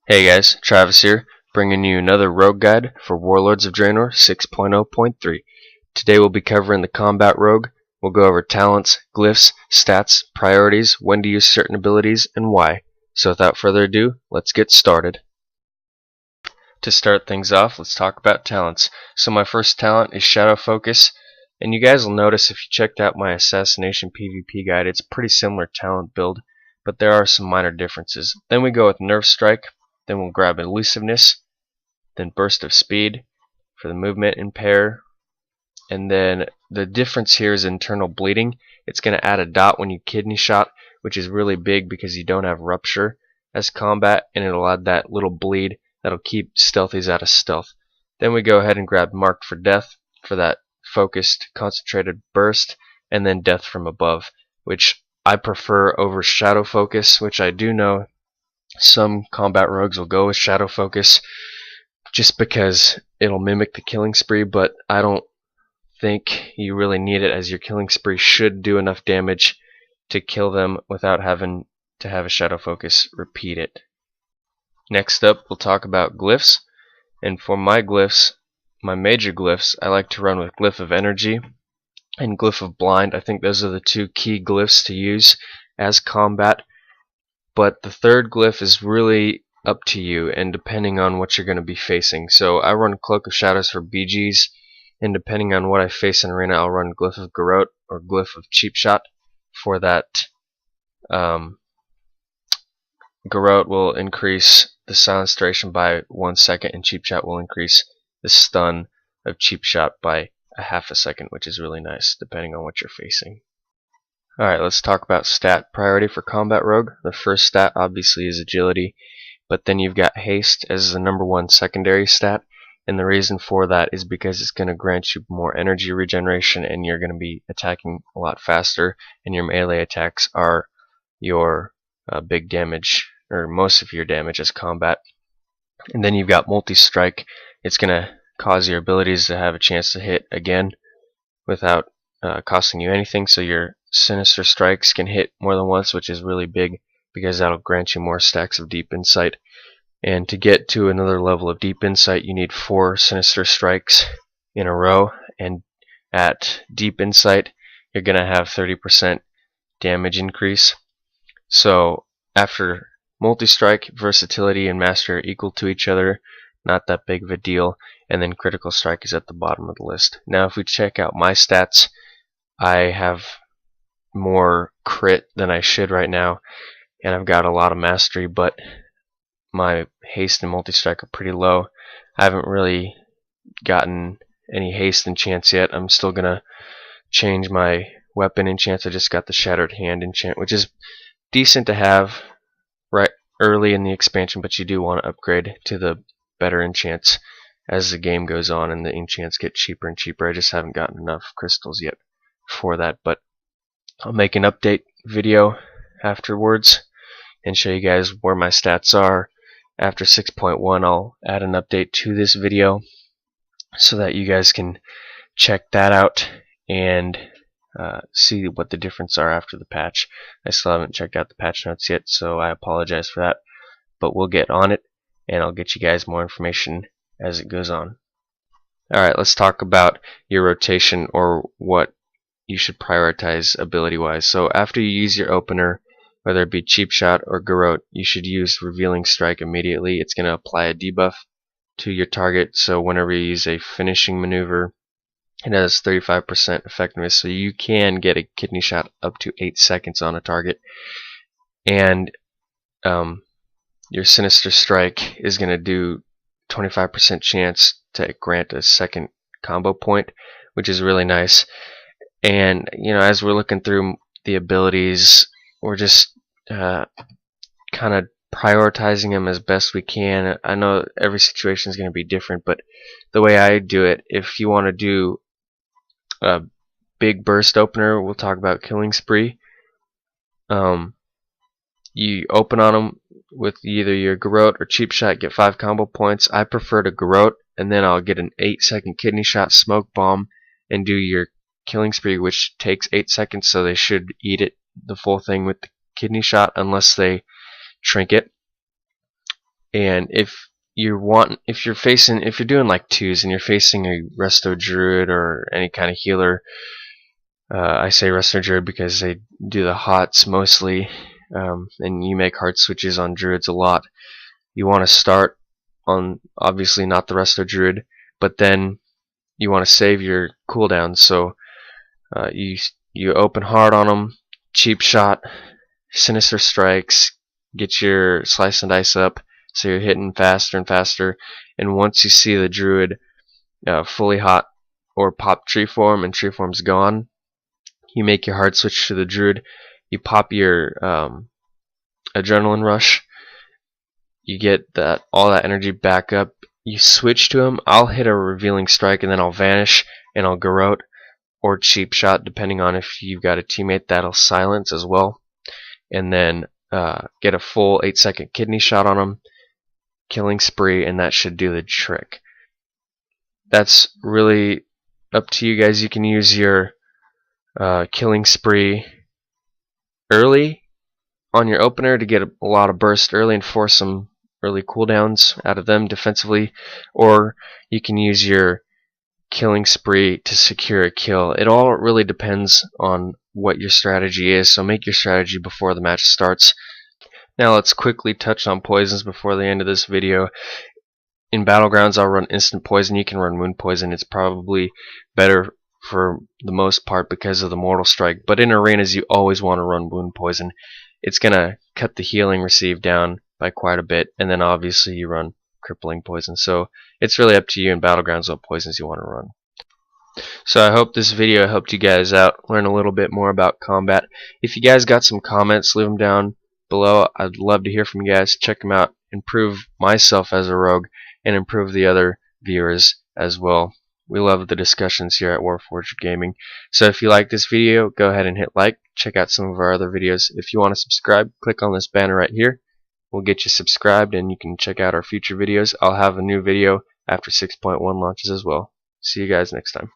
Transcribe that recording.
Hey guys, Travis here, bringing you another rogue guide for Warlords of Draenor 6.0.3. Today we'll be covering the combat rogue. We'll go over talents, glyphs, stats, priorities, when to use certain abilities, and why. So without further ado, let's get started. To start things off, let's talk about talents. So my first talent is Shadow Focus, and you guys will notice if you checked out my Assassination PvP guide, it's a pretty similar talent build, but there are some minor differences. Then we go with Nerve Strike. Then we'll grab Elusiveness, then Burst of Speed for the movement and pair. And then the difference here is internal bleeding. It's going to add a dot when you kidney shot, which is really big because you don't have Rupture as combat, and it'll add that little bleed that'll keep stealthies out of stealth. Then we go ahead and grab Marked for Death for that focused, concentrated burst, and then Death from Above, which I prefer over Shadow Focus, which I do know some combat rogues will go with Shadow Focus just because it'll mimic the killing spree, but I don't think you really need it, as your killing spree should do enough damage to kill them without having to have a Shadow Focus repeat it. Next up, we'll talk about glyphs, and for my glyphs, my major glyphs, I like to run with Glyph of Energy and Glyph of Blind. I think those are the two key glyphs to use as combat. But the third glyph is really up to you and depending on what you're going to be facing. So I run Cloak of Shadows for BGs, and depending on what I face in arena, I'll run Glyph of Garrote or Glyph of Cheap Shot for that. Garrote will increase the silence duration by 1 second, and Cheap Shot will increase the stun of Cheap Shot by a half a second, which is really nice depending on what you're facing. Alright, let's talk about stat priority for Combat Rogue. The first stat obviously is Agility, but then you've got Haste as the #1 secondary stat, and the reason for that is because it's going to grant you more energy regeneration, and you're going to be attacking a lot faster, and your melee attacks are your big damage, or most of your damage as combat. And then you've got Multi-Strike. It's going to cause your abilities to have a chance to hit again without costing you anything, so your Sinister Strikes can hit more than once, which is really big because that'll grant you more stacks of Deep Insight. And to get to another level of Deep Insight, you need 4 Sinister Strikes in a row, and at Deep Insight you're going to have 30% damage increase. So after Multi-Strike, Versatility and Master are equal to each other, not that big of a deal, and then Critical Strike is at the bottom of the list. Now if we check out my stats, I have more crit than I should right now, and I've got a lot of mastery, but my haste and multi-strike are pretty low. I haven't really gotten any haste enchants yet. I'm still gonna change my weapon enchants. I just got the Shattered Hand enchant, which is decent to have right early in the expansion, but you do want to upgrade to the better enchants as the game goes on and the enchants get cheaper and cheaper. I just haven't gotten enough crystals yet for that, but I'll make an update video afterwards and show you guys where my stats are. After 6.1, I'll add an update to this video so that you guys can check that out and see what the difference are after the patch. I still haven't checked out the patch notes yet, so I apologize for that, but we'll get on it and I'll get you guys more information as it goes on. Alright, let's talk about your rotation, or what you should prioritize ability wise. So after you use your opener, whether it be Cheap Shot or Garrote, you should use Revealing Strike immediately. It's going to apply a debuff to your target, so whenever you use a finishing maneuver, it has 35% effectiveness, so you can get a kidney shot up to 8 seconds on a target. And your Sinister Strike is going to do 25% chance to grant a second combo point, which is really nice. And as we're looking through the abilities, we're just kind of prioritizing them as best we can. I know every situation is going to be different, but the way I do it, if you want to do a big burst opener, we'll talk about Killing Spree. You open on them with either your Garrote or Cheap Shot, get 5 combo points. I prefer to Garrote, and then I'll get an 8-second Kidney Shot Smoke Bomb and do your Killing Spree, which takes 8 seconds, so they should eat it the full thing with the Kidney Shot unless they trinket. And if you're doing like 2s and you're facing a Resto Druid or any kind of healer, I say Resto Druid because they do the HOTS mostly, and you make hard switches on Druids a lot. You want to start on, obviously not the Resto Druid, but then you want to save your cooldowns. So you open hard on them, cheap shot, sinister strikes, get your slice and dice up, so you're hitting faster and faster. And once you see the Druid fully hot or pop tree form and tree form's gone, you make your hard switch to the Druid. You pop your adrenaline rush. You get all that energy back up. You switch to him. I'll hit a revealing strike and then I'll vanish and I'll Garrote or cheap shot, depending on if you've got a teammate that'll silence as well. And then get a full 8-second kidney shot on him, killing spree, and that should do the trick. That's really up to you guys. You can use your killing spree early on your opener to get a lot of burst early and force some early cooldowns out of them defensively, or you can use your killing spree to secure a kill. It all really depends on what your strategy is, so make your strategy before the match starts. Now let's quickly touch on poisons before the end of this video. In Battlegrounds I'll run instant poison. You can run wound poison. It's probably better for the most part because of the mortal strike, but in arenas you always want to run wound poison. It's gonna cut the healing received down by quite a bit, and then obviously you run crippling poison. So it's really up to you in Battlegrounds what poisons you want to run. So I hope this video helped you guys out, learn a little bit more about combat. If you guys got some comments, leave them down below. I'd love to hear from you guys. Check them out. Improve myself as a rogue and improve the other viewers as well. We love the discussions here at Warforged Gaming. So if you like this video, go ahead and hit like. Check out some of our other videos. If you want to subscribe, click on this banner right here. We'll get you subscribed and you can check out our future videos. I'll have a new video after 6.1 launches as well. See you guys next time.